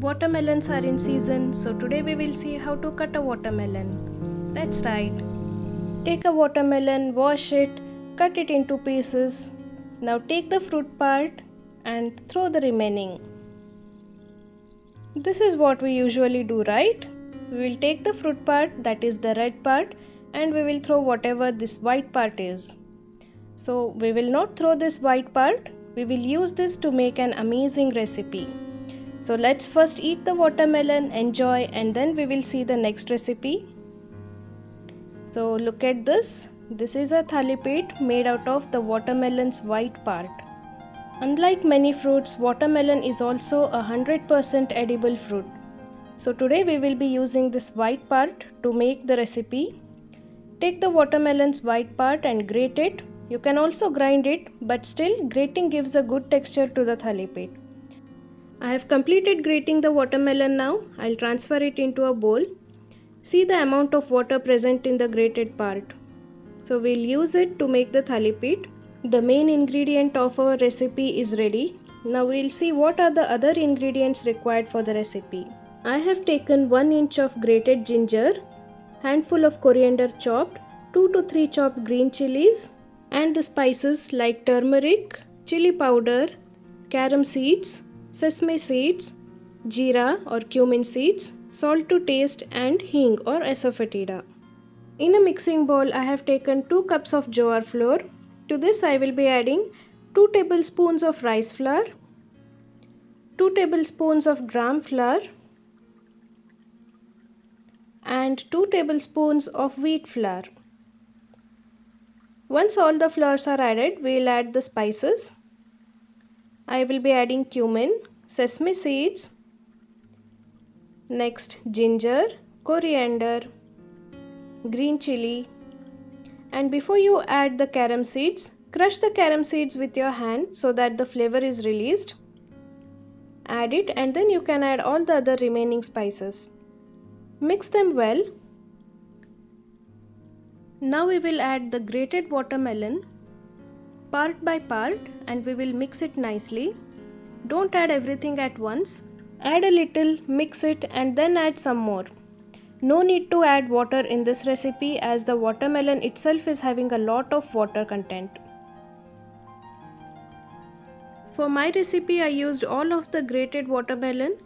Watermelons are in season, so today we will see how to cut a watermelon. That's right. Take a watermelon, wash it, cut it into pieces. Now take the fruit part and throw the remaining. This is what we usually do, right? We will take the fruit part, that is the red part, and we will throw whatever this white part is. So we will not throw this white part, we will use this to make an amazing recipe. So let's first eat the watermelon, enjoy, and then we will see the next recipe. So look at this. This is a thalipit made out of the watermelon's white part. Unlike many fruits, watermelon is also a 100% edible fruit. So today we will be using this white part to make the recipe. Take the watermelon's white part and grate it. You can also grind it, but still grating gives a good texture to the thalipit. I have completed grating the watermelon now. I'll transfer it into a bowl. See the amount of water present in the grated part. So we'll use it to make the thalipit. The main ingredient of our recipe is ready. Now we'll see what are the other ingredients required for the recipe. I have taken 1 inch of grated ginger, handful of coriander chopped, 2 to 3 chopped green chilies, and the spices like turmeric, chili powder, carom seeds, sesame seeds, jeera or cumin seeds, salt to taste, and hing or asafoetida. In a mixing bowl, I have taken 2 cups of jowar flour. To this I will be adding 2 tablespoons of rice flour, 2 tablespoons of gram flour, and 2 tablespoons of wheat flour. Once all the flours are added, we will add the spices. I will be adding cumin, sesame seeds, next ginger, coriander, green chili, and before you add the carom seeds, crush the carom seeds with your hand so that the flavor is released. Add it and then you can add all the other remaining spices. Mix them well. Now we will add the grated watermelon part by part and we will mix it nicely. Don't add everything at once. Add a little, mix it and then add some more. No need to add water in this recipe as the watermelon itself is having a lot of water content. For my recipe I used all of the grated watermelon.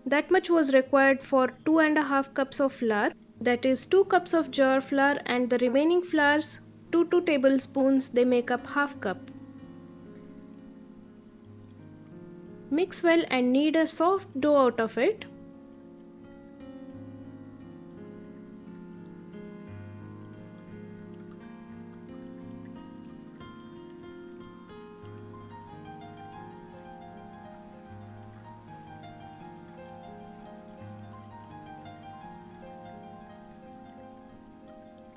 That much was required for 2.5 cups of flour. That is 2 cups of jowar flour and the remaining flours 2 tablespoons, they make up half cup. Mix well and knead a soft dough out of it.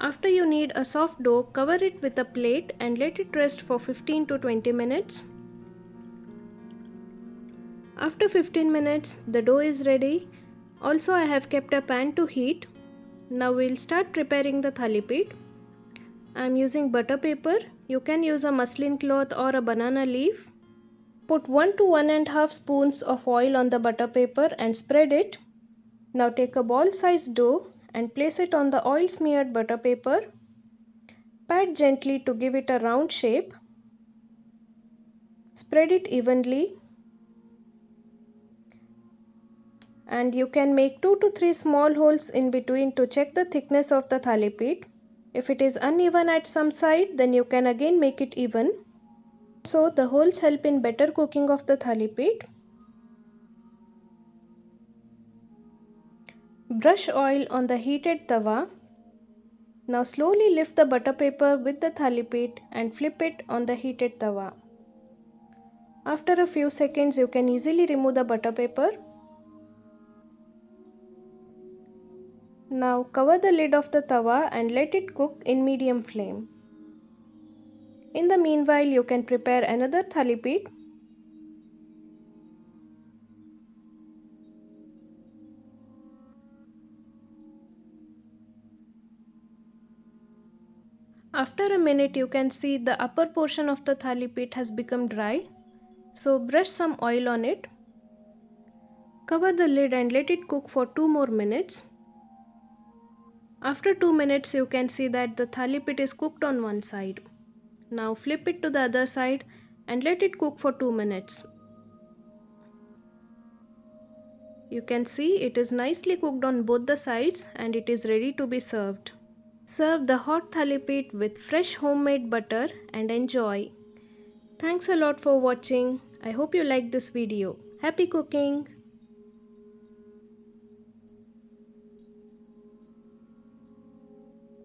After you knead a soft dough, cover it with a plate and let it rest for 15 to 20 minutes. After 15 minutes, the dough is ready. Also, I have kept a pan to heat. Now we'll start preparing the thalipit. I am using butter paper. You can use a muslin cloth or a banana leaf. Put 1 to 1.5 spoons of oil on the butter paper and spread it. Now take a ball-sized dough and place it on the oil-smeared butter paper. Pat gently to give it a round shape. Spread it evenly. And you can make 2 to 3 small holes in between to check the thickness of the thalipit. If it is uneven at some side, then you can again make it even. So the holes help in better cooking of the thalipit. Brush oil on the heated tawa. Now slowly lift the butter paper with the thalipit and flip it on the heated tawa. After a few seconds, you can easily remove the butter paper. Now cover the lid of the tawa and let it cook in medium flame. In the meanwhile, you can prepare another thalipit. After a minute, you can see the upper portion of the thalipit has become dry. So brush some oil on it. Cover the lid and let it cook for 2 more minutes. After 2 minutes you can see that the thalipit is cooked on one side. Now flip it to the other side and let it cook for 2 minutes. You can see it is nicely cooked on both the sides and it is ready to be served. Serve the hot thalipit with fresh homemade butter and enjoy. Thanks a lot for watching. I hope you liked this video. Happy cooking!